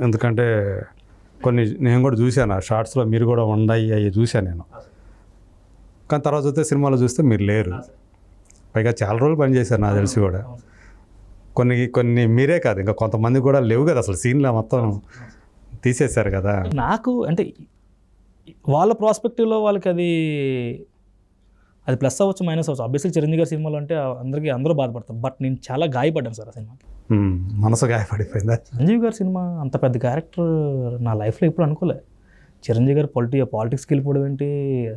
ఎందుకంటే కొన్ని నేను కూడా చూశాను ఆ షార్ట్స్లో మీరు కూడా ఉన్నాయి అవి చూశాను నేను. కానీ తర్వాత చూస్తే సినిమాలో చూస్తే మీరు లేరు. పైగా చాలా రోజులు పనిచేశారు నాకు తెలిసి కూడా. కొన్ని మీరే కాదు ఇంకా కొంతమంది కూడా లేవు కదా అసలు సీన్లో మొత్తం తీసేశారు కదా. నాకు అంటే వాళ్ళ ప్రాస్పెక్టివ్లో వాళ్ళకి అది ప్లస్ అవ్వచ్చు మైనస్ అవ్వచ్చు. ఆబ్వియస్లీ చిరంజీవి గారి సినిమాలో అంటే అందరూ బాధపడతారు. బట్ నేను చాలా గాయపడ్డాను సార్ ఆ సినిమాకి. మనసు గాయపడిపోయిందా? చిరంజీవి గారి సినిమా అంత పెద్ద క్యారెక్టర్ నా లైఫ్లో ఎప్పుడు అనుకోలే. చిరంజీవి గారు పాలిటిక్స్కి వెళ్ళిపోవడం ఏంటి,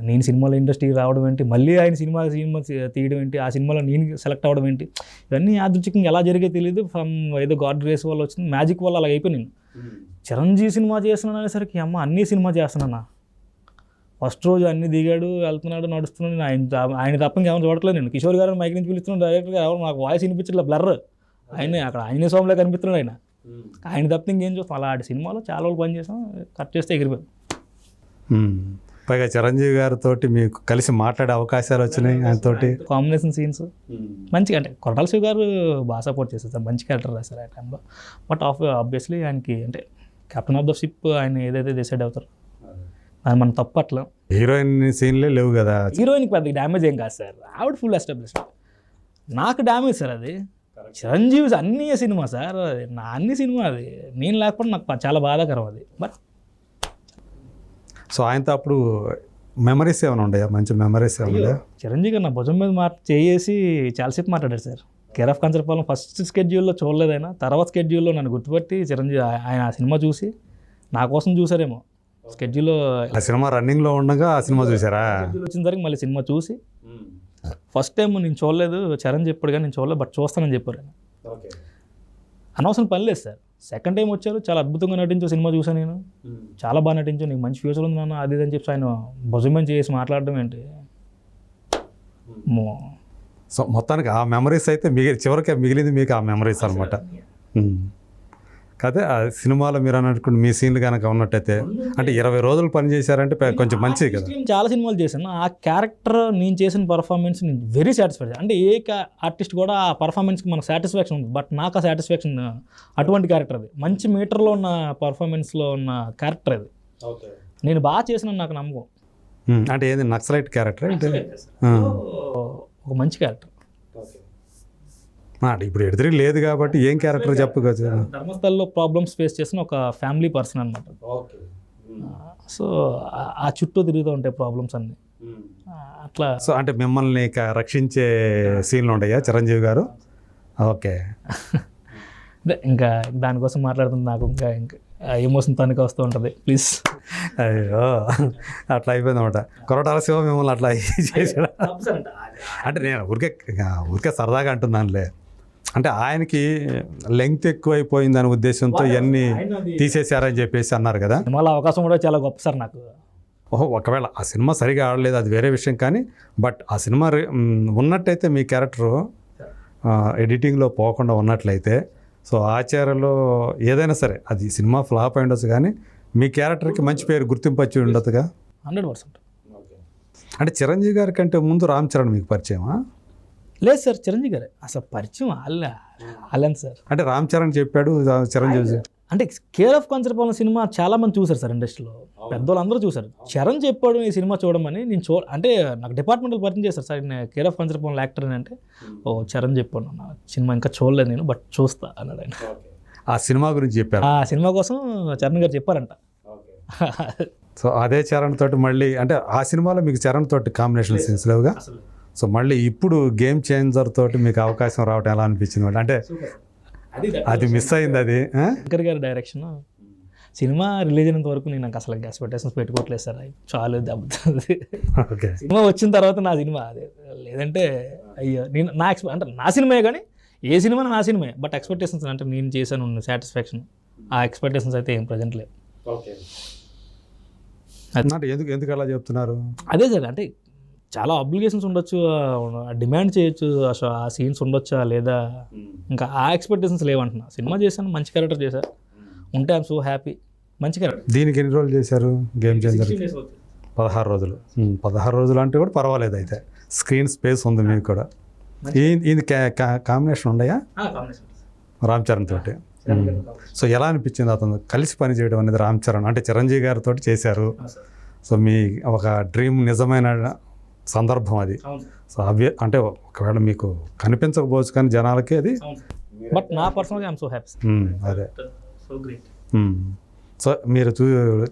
నేను సినిమాలో ఇండస్ట్రీకి రావడం ఏంటి, మళ్ళీ ఆయన సినిమా తీయడం ఏంటి, ఆ సినిమాలో నేను సెలెక్ట్ అవ్వడం ఏంటి, ఇవన్నీ యాదృచ్ఛికంగా ఎలా జరిగే తెలియదు. ఫ్రమ్ ఏదో గాడ్ గ్రేస్ వల్ల వచ్చింది, మ్యాజిక్ వల్ల అలా అయిపోయి నేను చిరంజీవి సినిమా చేస్తున్నాను అనేసరికి అమ్మ అన్ని సినిమా చేస్తున్నానా. ఫస్ట్ రోజు అన్ని దిగాడు, వెళ్తున్నాడు, నడుస్తున్నాడు. ఆయన తప్ప ఇంకేమైనా చూడట్లేదు నేను. కిషోర్ గారు మైక్ నుంచి పిలుస్తున్నాడు, డైరెక్ట్గా ఎవరు నాకు వాయిస్ వినిపించట్లే, బ్లర్. ఆయన అక్కడ ఆంజనేయ స్వామిలో కనిపిస్తున్నాడు. ఆయన తప్ప ఇంకేం చూస్తాం. అలాంటి సినిమాలో చాలా రోజులు పనిచేసాం, కట్ చేస్తే ఎగిరిపోయాం. పైగా చిరంజీవి గారితో మీకు కలిసి మాట్లాడే అవకాశాలు వచ్చినాయి. ఆయనతోటి కాంబినేషన్ సీన్స్ మంచిగా, అంటే కొరటాల శివ గారు బాగా సపోర్ట్ చేస్తారు, మంచి క్యారెక్టర్ రాశారు ఆ టైంలో. బట్ ఆబ్వియస్లీ ఆయనకి అంటే కెప్టెన్ ఆఫ్ ద షిప్ ఆయన ఏదైతే డిసైడ్ అవుతారో అది మనం తప్పట్లా. హీరోయిన్ సీన్లే లేవు కదా. హీరోయిన్కి పెద్ద డ్యామేజ్ ఏం కాదు సార్, ఆవిడ ఫుల్ ఎస్టాబ్లిష్డ్. నాకు డ్యామేజ్ సార్ అది. చిరంజీవి అన్ని సినిమా సార్, నా అన్ని సినిమా అది. నేను లేకపోతే నాకు చాలా బాధాకరం అది. బట్ సో ఆయనతో అప్పుడు మెమరీస్ ఏమైనా ఉన్నాయా? మంచి మెమరీస్ ఏమైనా? చిరంజీవి గారు నా భుజం మీద చేసి చాలాసేపు మాట్లాడారు sir. Care of Kancharapalem first స్కెడ్యూల్లో చూడలేదు ఆయన, తర్వాత స్కెడ్యూల్లో నన్ను గుర్తుపట్టి చిరంజీవి ఆయన ఆ సినిమా చూసి నా కోసం చూసారేమో. స్కెడ్యూల్లో ఆ సినిమా రన్నింగ్లో ఉండగా ఆ సినిమా చూసారా? వచ్చిన తర్వాత మళ్ళీ సినిమా చూసి ఫస్ట్ టైం నేను చూడలేదు, చరణ్ చెప్పాడు కానీ నేను చూడలేదు, బట్ చూస్తానని చెప్పారు ఆయన. అనవసరం పని లేదు సార్. సెకండ్ టైం వచ్చారు, చాలా అద్భుతంగా నటించు, సినిమా చూసాను నేను, చాలా బాగా నటించు, నీకు మంచి ఫ్యూచర్ ఉంది నాన్న అది అని చెప్పి ఆయన భుజం చేసి మాట్లాడడం ఏంటి. సో మొత్తానికి ఆ మెమరీస్ అయితే చివరికి మిగిలింది మీకు ఆ మెమరీస్ అనమాట. కాదే ఆ సినిమాలో మీరు అన్నట్టు మీ సీన్లు కనుక ఉన్నట్టయితే అంటే 20 రోజులు పని చేశారంటే కొంచెం మంచిది కదా. చాలా సినిమాలు చేశాను, ఆ క్యారెక్టర్ నేను చేసిన పర్ఫార్మెన్స్ నేను వెరీ సాటిస్ఫైడ్. అంటే ఏ ఆర్టిస్ట్ కూడా ఆ పర్ఫార్మెన్స్కి మనకు సాటిస్ఫాక్షన్ ఉంది, బట్ నాకు ఆ సాటిస్ఫాక్షన్ అటువంటి క్యారెక్టర్ అది. మంచి మీటర్లో ఉన్న పర్ఫార్మెన్స్లో ఉన్న క్యారెక్టర్ అది. నేను బాగా చేసిన నాకు నమ్మకం. అంటే ఏది నక్సలైట్ క్యారెక్టర్ అంటే ఒక మంచి క్యారెక్టర్. ఇప్పుడు ఎదురు లేదు కాబట్టి ఏం క్యారెక్టర్ చెప్పవచ్చు. ధర్మస్థల్లో ప్రాబ్లమ్స్ ఫేస్ చేసిన ఒక ఫ్యామిలీ పర్సన్ అనమాట. సో ఆ చుట్టూ తిరుగుతూ ఉంటాయి ప్రాబ్లమ్స్ అన్నీ అట్లా. సో అంటే మిమ్మల్ని రక్షించే సీన్లు ఉంటాయా చిరంజీవి గారు? ఓకే. ఇంకా దానికోసం మాట్లాడుతుంది నాకు ఇంకా ఎమోషన్ తనకి వస్తూ ఉంటుంది. ప్లీజ్. అయ్యో అట్లా అయిపోయింది అనమాట. కొరటాల శివ మిమ్మల్ని అట్లా చేసాడు అంటే నేను ఊరికే సరదాగా అంటున్నానులే. అంటే ఆయనకి లెంగ్త్ ఎక్కువైపోయింది అనే ఉద్దేశంతో ఇవన్నీ తీసేశారని చెప్పేసి అన్నారు కదా. సినిమాలో అవకాశం కూడా చాలా గొప్ప సార్ నాకు. ఒకవేళ ఆ సినిమా సరిగా ఆడలేదు అది వేరే విషయం, కానీ బట్ ఆ సినిమా ఉన్నట్టయితే మీ క్యారెక్టరు ఎడిటింగ్లో పోకుండా ఉన్నట్లయితే సో ఆచార్యలో ఏదైనా సరే అది సినిమా ఫ్లాప్ అయి ఉండొచ్చు, కానీ మీ క్యారెక్టర్కి మంచి పేరు గుర్తింపు వచ్చి ఉండదుగా. 100%. అంటే చిరంజీవి గారి కంటే ముందు రామ్ చరణ్ మీకు పరిచయమా? లేదు సార్, చిరంజీవి గారే అసలు పరిచయం అల్లని సార్. అంటే రామ్ చరణ్ చెప్పాడు చిరంజీవి అంటే కేర్ ఆఫ్ కంచరపాలెం సినిమా చాలా మంది చూసారు సార్, ఇండస్ట్రీలో పెద్దవాళ్ళు అందరూ చూసారు. చరణ్ చెప్పాడు ఈ సినిమా చూడమని. నేను అంటే నాకు డిపార్ట్మెంటల్ పరిచయం చేస్తారు సార్, నేను కేర్ ఆఫ్ కంచరపాలెం యాక్టర్ అని. అంటే చరణ్ చెప్పాడు నా సినిమా ఇంకా చూడలేదు నేను, బట్ చూస్తా అన్నాడు ఆయన. ఆ సినిమా గురించి చెప్పారు, ఆ సినిమా కోసం చరణ్ గారు చెప్పారంట. సో అదే చరణ్ తోటి మళ్ళీ అంటే ఆ సినిమాలో మీకు చరణ్ తోటి కాంబినేషన్ సీన్స్ లేవుగా. సో మళ్ళీ ఇప్పుడు గేమ్ చేంజర్ తోటి మీకు అవకాశం రావటం ఎలా అనిపించింది? అంటే అది మిస్ అయింది. అది శంకర్ గారి డైరెక్షన్. సినిమా రిలీజ్ అయినంత వరకు నేను నాకు అసలు ఎక్స్పెక్టేషన్స్ పెట్టుకోవట్లేదు సార్, చాలు దెబ్బతుంది. సినిమా వచ్చిన తర్వాత నా సినిమా అదే, లేదంటే అయ్యో నేను అంటే నా సినిమా కానీ ఏ సినిమా నా సినిమా, బట్ ఎక్స్పెక్టేషన్స్ అంటే నేను చేశాను సాటిస్ఫాక్షన్, ఆ ఎక్స్పెక్టేషన్స్ అయితే ఏం ప్రజెంట్ లేవు. ఎందుకు అలా చెప్తున్నారు? అదే సార్, అంటే చాలా అబ్లిగేషన్స్ ఉండొచ్చు, డిమాండ్ చేయొచ్చు, అసలు ఆ సీన్స్ ఉండొచ్చా లేదా, ఇంకా ఆ ఎక్స్పెక్టేషన్స్ లేవంటున్నా. సినిమా చేశాను, మంచి క్యారెక్టర్ చేశాను, ఉంటే ఐఎమ్ సో హ్యాపీ. మంచి క్యారెక్టర్. దీనికి ఎన్ని రోజులు చేశారు గేమ్ చేంజర్? 16 రోజులు. 16 రోజులు అంటే కూడా పర్వాలేదు, అయితే స్క్రీన్ స్పేస్ ఉంది మీకు కూడా. ఇది కాంబినేషన్ ఉన్నాయా రామ్ చరణ్ తోటి? సో ఎలా అనిపించింది అతను కలిసి పని చేయడం అనేది రామ్ చరణ్ అంటే చిరంజీవి గారితో చేశారు. సో మీ ఒక డ్రీమ్ నిజమైన సందర్భం అది. సో అంటే ఒకవేళ మీకు కనిపించకపోవచ్చు కానీ జనాలకి అది బట్ నా పర్సనల్గా ఐఎమ్ సో హ్యాపీ. అదే సో గ్రేట్. సో మీరు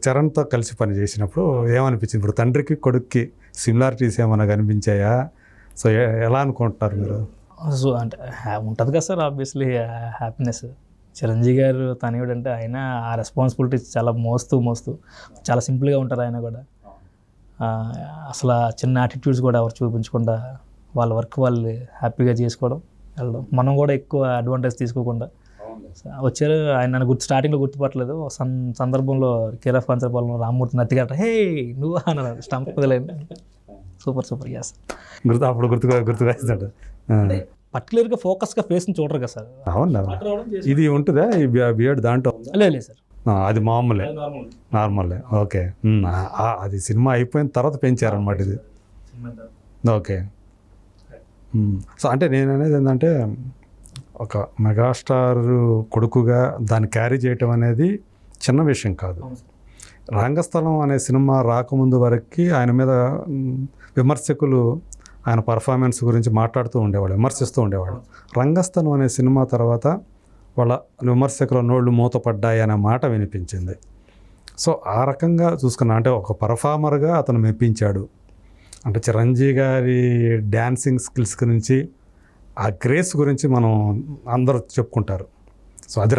చరణ్తో కలిసి పని చేసినప్పుడు ఏమనిపించింది? ఇప్పుడు తండ్రికి కొడుక్కి సిమిలారిటీస్ ఏమైనా కనిపించాయా? సో ఎలా అనుకుంటున్నారు మీరు? సో అంటే ఉంటుంది కదా సార్, ఆబ్వియస్లీ హ్యాపీనెస్. చిరంజీవి గారు తనయుడంటే ఆయన ఆ రెస్పాన్సిబిలిటీస్ చాలా మోస్తూ చాలా సింపుల్గా ఉంటారు ఆయన కూడా. అసలు ఆ చిన్న యాటిట్యూడ్స్ కూడా ఎవరు చూపించకుండా వాళ్ళ వర్క్ వాళ్ళు హ్యాపీగా చేసుకోవడం వెళ్ళడం, మనం కూడా ఎక్కువ అడ్వాంటేజ్ తీసుకోకుండా వచ్చారు. ఆయన నన్ను స్టార్టింగ్లో గుర్తుపట్టలేదు. సందర్భంలో కేర్ ఆఫ్ కాన్సర్పాలెంలో రామ్మూర్తి నత్తిగట్ట హే నువ్వు అన్నారు స్టంప్ వదిలేదు. సూపర్ గ్యాస్ అప్పుడు గుర్తుగా ఇస్తాడు. పర్టికులర్గా ఫోకస్గా ఫేస్ని చూడరు కదా సార్. అవునా, ఇది ఉంటుందా ఈ బియర్డ్ దాంట్లో? లేదు సార్, అది నార్మలే. ఓకే, అది సినిమా అయిపోయిన తర్వాత పెంచారనమాట ఇది. ఓకే. సో అంటే నేను అనేది ఏంటంటే ఒక మెగాస్టార్ కొడుకుగా దాన్ని క్యారీ చేయటం అనేది చిన్న విషయం కాదు. రంగస్థలం అనే సినిమా రాకముందు వరకు ఆయన మీద విమర్శకులు ఆయన పర్ఫార్మెన్స్ గురించి మాట్లాడుతూ ఉండేవాళ్ళు, విమర్శిస్తూ ఉండేవాళ్ళు. రంగస్థలం అనే సినిమా తర్వాత వాళ్ళ విమర్శకుల నోళ్ళు మూతపడ్డాయి అనే మాట వినిపించింది. సో ఆ రకంగా చూసుకున్నా అంటే ఒక పర్ఫార్మర్గా అతను మెప్పించాడు. అంటే చిరంజీవి గారి డ్యాన్సింగ్ స్కిల్స్ గురించి ఆ గ్రేస్ గురించి మనం అందరూ చెప్పుకుంటారు. సో అది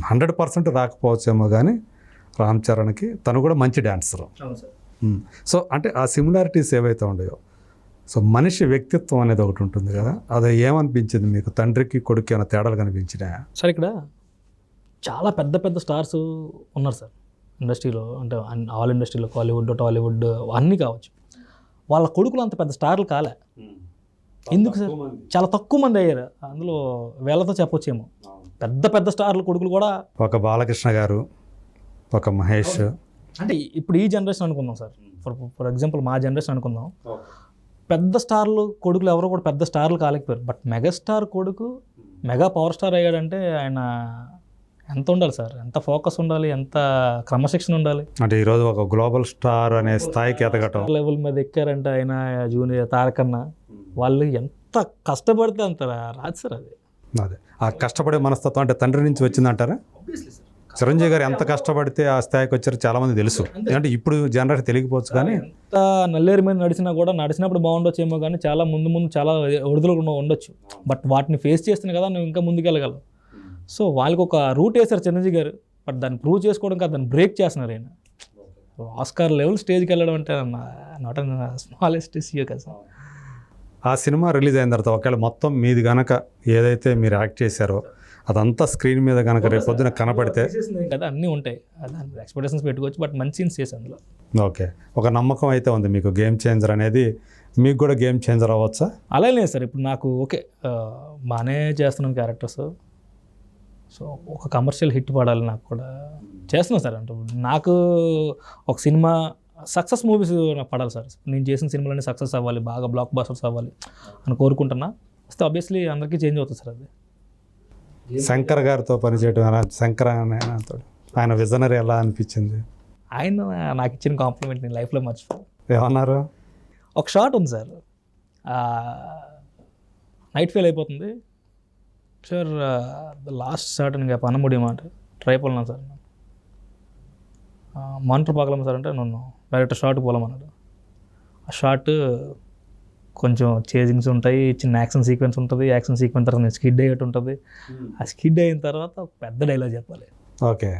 100% రాకపోవచ్చేమో కానీ రామ్ చరణ్కి తను కూడా మంచి డాన్సరు. సో అంటే ఆ సిమిలారిటీస్ ఏవైతే ఉన్నాయో, సో మనిషి వ్యక్తిత్వం అనేది ఒకటి ఉంటుంది కదా, అది ఏమనిపించింది మీకు? తండ్రికి కొడుకు ఏమైనా తేడాలు కనిపించినాయా? సార్ ఇక్కడ చాలా పెద్ద స్టార్స్ ఉన్నారు సార్ ఇండస్ట్రీలో. అంటే ఆల్ ఇండస్ట్రీలో కాలీవుడ్ టాలీవుడ్ అన్నీ కావచ్చు. వాళ్ళ కొడుకులు అంత పెద్ద స్టార్లు కాలే. ఎందుకు సార్? చాలా తక్కువ మంది అయ్యారు. అందులో వేళతో చెప్పొచ్చేమో. పెద్ద స్టార్ల కొడుకులు కూడా ఒక బాలకృష్ణ గారు, ఒక మహేష్. అంటే ఇప్పుడు ఈ జనరేషన్ అనుకుందాం సార్, ఫర్ ఎగ్జాంపుల్ మా జనరేషన్ అనుకుందాం. పెద్ద స్టార్లు కొడుకులు ఎవరో కూడా పెద్ద స్టార్లు కాలేకపోయారు. బట్ మెగాస్టార్ కొడుకు మెగా పవర్ స్టార్ అయ్యాడంటే ఆయన ఎంత ఉండాలి సార్, ఎంత ఫోకస్ ఉండాలి, ఎంత క్రమశిక్షణ ఉండాలి. అంటే ఈరోజు ఒక గ్లోబల్ స్టార్ అనే స్థాయికి ఎదగటం లెవెల్ మీద ఎక్కారంటే ఆయన జూనియర్ తారకన్న వాళ్ళు ఎంత కష్టపడితే అంత రాదు సార్. అదే ఆ కష్టపడే మనస్తత్వం అంటే తండ్రి నుంచి వచ్చిందంటారా? చిరంజీవి గారు ఎంత కష్టపడితే ఆ స్థాయికి వచ్చారో చాలామంది తెలుసు. అంటే ఇప్పుడు జనరేషన్ తెలియకపోవచ్చు కానీ ఎంత నల్లేరు మీద నడిచినా కూడా నడిచినప్పుడు బాగుండొచ్చేమో కానీ చాలా ముందు చాలా ఒడిదులు ఉండొచ్చు. బట్ వాటిని ఫేస్ చేస్తేనే కదా నువ్వు ఇంకా ముందుకెళ్ళగలవు. సో వాళ్ళకి ఒక రూట్ వేశారు చిరంజీవి గారు. బట్ దాన్ని ప్రూవ్ చేసుకోవడం కాదు, దాన్ని బ్రేక్ చేస్తున్నారు ఆయన. ఆస్కార్ లెవెల్ స్టేజ్కి వెళ్ళడం అంటే నాట్ స్మాలెస్ట్ ఇష్యూ కదా సార్. ఆ సినిమా రిలీజ్ అయిన తర్వాత ఒకవేళ మొత్తం మీది కనుక ఏదైతే మీరు యాక్ట్ చేశారో అదంతా స్క్రీన్ మీద కనుక రేపు పొద్దున కనపడితే కదా అన్నీ ఉంటాయి, దాని ఎక్స్పెక్టేషన్స్ పెట్టుకోవచ్చు. బట్ మంచి సీన్స్ చేసి అందులో ఓకే ఒక నమ్మకం అయితే ఉంది మీకు. గేమ్ చేంజర్ అనేది మీకు కూడా గేమ్ చేంజర్ అవ్వచ్చా? అలా లేదు సార్. ఇప్పుడు నాకు ఓకే బాగానే చేస్తున్నాను క్యారెక్టర్స్. సో ఒక కమర్షియల్ హిట్ పడాలి నాకు కూడా చేస్తున్నాను సార్. అంటే నాకు ఒక సినిమా సక్సెస్ మూవీస్ నాకు పడాలి సార్. నేను చేసిన సినిమాలన్నీ సక్సెస్ అవ్వాలి, బాగా బ్లాక్ బస్టర్స్ అవ్వాలి అని కోరుకుంటున్నా. వస్తే ఆబ్వియస్లీ అందరికీ చేంజ్ అవుతుంది సార్. అది శంకర్ గారితో పనిచేయడం, శంకర్ ఆయన విజనరీ ఎలా అనిపించింది? ఆయన నాకు ఇచ్చిన కాంప్లిమెంట్ నేను లైఫ్లో మర్చిపోయాను. ఏమన్నారు? ఒక షాట్ ఉంది సార్, నైట్ ఫెయిల్ అయిపోతుంది సార్. లాస్ట్ షాట్ ఇంకా పనముడి మాట ట్రై పోలనా సార్, మానిటర్ పాకలం సార్ అంటే నన్ను డైరెక్ట్ షాట్ పోలమన్నాడు. ఆ షాట్ కొంచెం చేజింగ్స్ ఉంటాయి, చిన్న యాక్షన్ సీక్వెన్స్ ఉంటుంది. యాక్షన్ సీక్వెన్స్ తర్వాత నేను స్కిడ్ అయ్యేట్టు ఉంటుంది. ఆ స్కిడ్ అయిన తర్వాత పెద్ద డైలాగ్ చెప్పాలి. ఓకే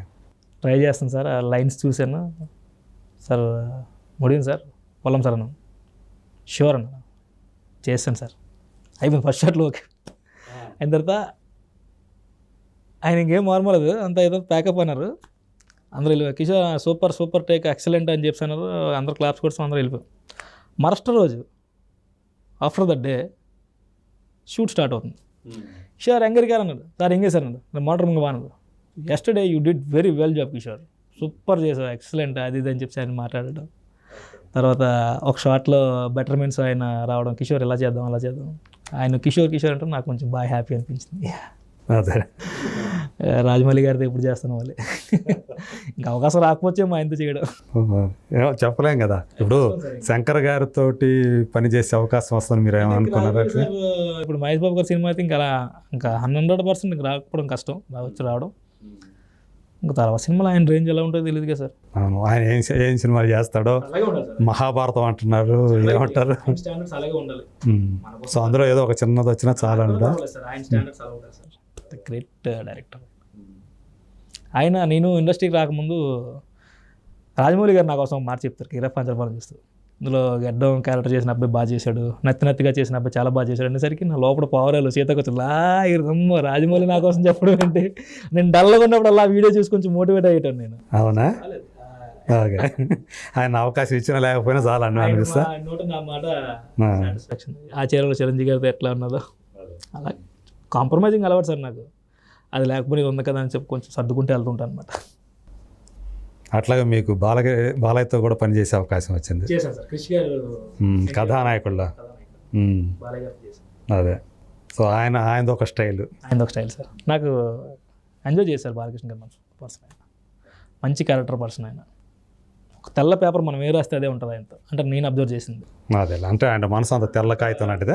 ట్రై చేస్తాను సార్. ఆ లైన్స్ చూశాను సార్. ముడిగింది సార్, పొలం సార్ అన్నాను. షూర్ అన్న చేస్తాను సార్. అయిపోయింది ఫస్ట్ షాట్లో. ఓకే అయిన తర్వాత ఆయన ఇంకేం మార్మలేదు, అంత ఏదో ప్యాకప్ అన్నారు. అందరూ వెళ్ళిపోయారు. కిషోర్ సూపర్ టేక్ ఎక్సలెంట్ అని చెప్పారు. అందరూ క్లాప్స్ కొడుతూ అందరూ వెళ్ళిపోయారు. మరస్ట్ రోజు after that day shoot start అవుతుంది. కిషోర్ ఎంగర్ గారు అన్నాడు, సార్ ఎంగే సార్ అన్నాడు, నేను మోటర్ ముంగ బాగున్నాడు. Yesterday you did very well job Kishore, super చేసావు, ఎక్సలెంట్ అది ఇది అని చెప్పి ఆయన మాట్లాడడం. తర్వాత ఒక షాట్లో బెటర్మెంట్స్ ఆయన రావడం, కిషోర్ ఇలా చేద్దాం అలా చేద్దాం. ఆయన కిషోర్ అంటే నాకు కొంచెం బాగా హ్యాపీ అనిపించింది. అదే రాజమౌళి గారితో ఎప్పుడు చేస్తాను వాళ్ళు ఇంకా అవకాశం రాకపోతే మా ఆయనతో చేయడం. ఏమో చెప్పలేం కదా. ఇప్పుడు శంకర్ గారితో పని చేసే అవకాశం వస్తుంది మీరు ఏమనుకున్నారా? ఇప్పుడు మహేష్ బాబు గారి సినిమా అయితే ఇంకా అలా ఇంకా 100% ఇంకా రాకపోవడం కష్టం, రావడం. ఇంకా తర్వాత సినిమాలో ఆయన రేంజ్ ఎలా ఉంటుందో తెలియదు కదా సార్. అవును, ఆయన ఏం సినిమాలు చేస్తాడో, మహాభారతం అంటున్నారు, ఏమంటారు. సో అందులో ఏదో ఒక చిన్నది వచ్చినా చాలా గ్రేట్ డైరెక్టర్ ఆయన. నేను ఇండస్ట్రీకి రాకముందు రాజమౌళి గారు నా కోసం మాట చెప్తారు, కీరా పంచరపాలన చూస్తూ. ఇందులో గడ్డం క్యారెక్టర్ చేసిన అబ్బాయి బాగా చేశాడు, నత్తిగా చేసిన అబ్బాయి చాలా బాగా చేశాడు అనేసరికి నా లోపల పవరాలు సీతకొచ్చులా ఇరదమ్మ రాజమౌళి నా కోసం చెప్పడం అంటే నేను డల్గా ఉన్నప్పుడు అలా వీడియో చూసి కొంచెం మోటివేట్ అయ్యాను నేను. అవునా? ఓకే, ఆయన అవకాశం ఇచ్చినా లేకపోయినా చాలా అనిపిస్తా. నా మాట సాటిస్ఫాక్షన్. ఆ చీరలో చిరంజీవి గారితో ఎట్లా ఉన్నదో అలా కాంప్రమైజింగ్ అలవాటు సార్ నాకు. అది లేకపోతే ఉంది కదా అని చెప్పి కొంచెం సర్దుకుంటూ వెళ్తుంటాను అనమాట. అట్లాగే మీకు బాలయ్యతో కూడా పనిచేసే అవకాశం వచ్చింది. చేశాను సార్, కృషి గారు కథానాయకుల్లో. అదే, సో ఆయనది ఒక స్టైల్ సార్. నాకు ఎంజాయ్ చేశారు బాలకృష్ణ గారు. పర్సన్ ఆయన మంచి క్యారెక్టర్ పర్సన్. ఆయన ఒక తెల్ల పేపర్ మనం ఏ రాస్తే అదే ఉంటుంది ఆయనతో, అంటే నేను అబ్జర్వ్ చేసింది అదే. అంటే ఆయన మనసు అంత తెల్ల కాగితం లాంటిదే,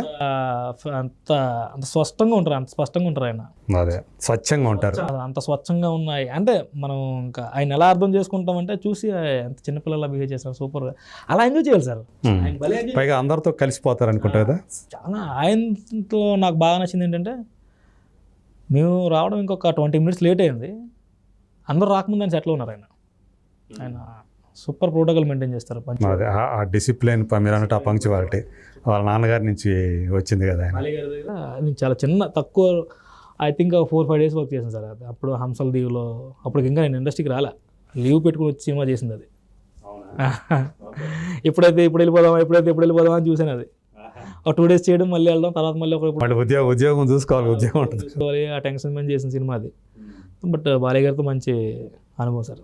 అంత అంత స్పష్టంగా ఉంటారు, అంత స్పష్టంగా ఉంటారు ఆయన. అదే, స్వచ్ఛంగా ఉంటారు, అంత స్వచ్ఛంగా ఉన్నాయి. అంటే మనం ఇంకా ఆయన ఎలా అర్థం చేసుకుంటామంటే చూసి ఎంత చిన్నపిల్లలా బిహేవ్ చేస్తారు, సూపర్ అలా ఎంజాయ్ చేయాలి సార్. పైగా అందరితో కలిసిపోతారు అనుకుంటా కదా. చాలా ఆయనతో నాకు బాగా నచ్చింది ఏంటంటే, మేము రావడం ఇంకొక 20 minutes లేట్ అయింది, అందరూ రాకముందు ఆయన సెటిల్ ఉన్నారు. ఆయన సూపర్ ప్రోటోకాల్ మెయింటైన్ చేస్తారు. అదే, ఆ డిసిప్లిన్ మీరు అన్నట్టు ఆ పంక్చువాలిటీ వాళ్ళ నాన్నగారి నుంచి వచ్చింది కదా. నేను చాలా చిన్న తక్కువ ఐ థింక్ 4-5 days వర్క్ చేశాను సార్. అది అప్పుడు హంసల్ దీవ్లో, అప్పుడు ఇంకా నేను ఇండస్ట్రీకి రాలే, లీవ్ పెట్టుకుని వచ్చి సినిమా చేసింది అది. ఇప్పుడు వెళ్ళిపోదాం అని చూసాను. అది ఒక 2 days చేయడం, మళ్ళీ వెళ్ళడం, తర్వాత మళ్ళీ ఉద్యోగం చూసుకోవాలి, ఆ టెన్షన్ మీద చేసిన సినిమా అది. బట్ బాలయ్య గారితో మంచి అనుభవం సార్.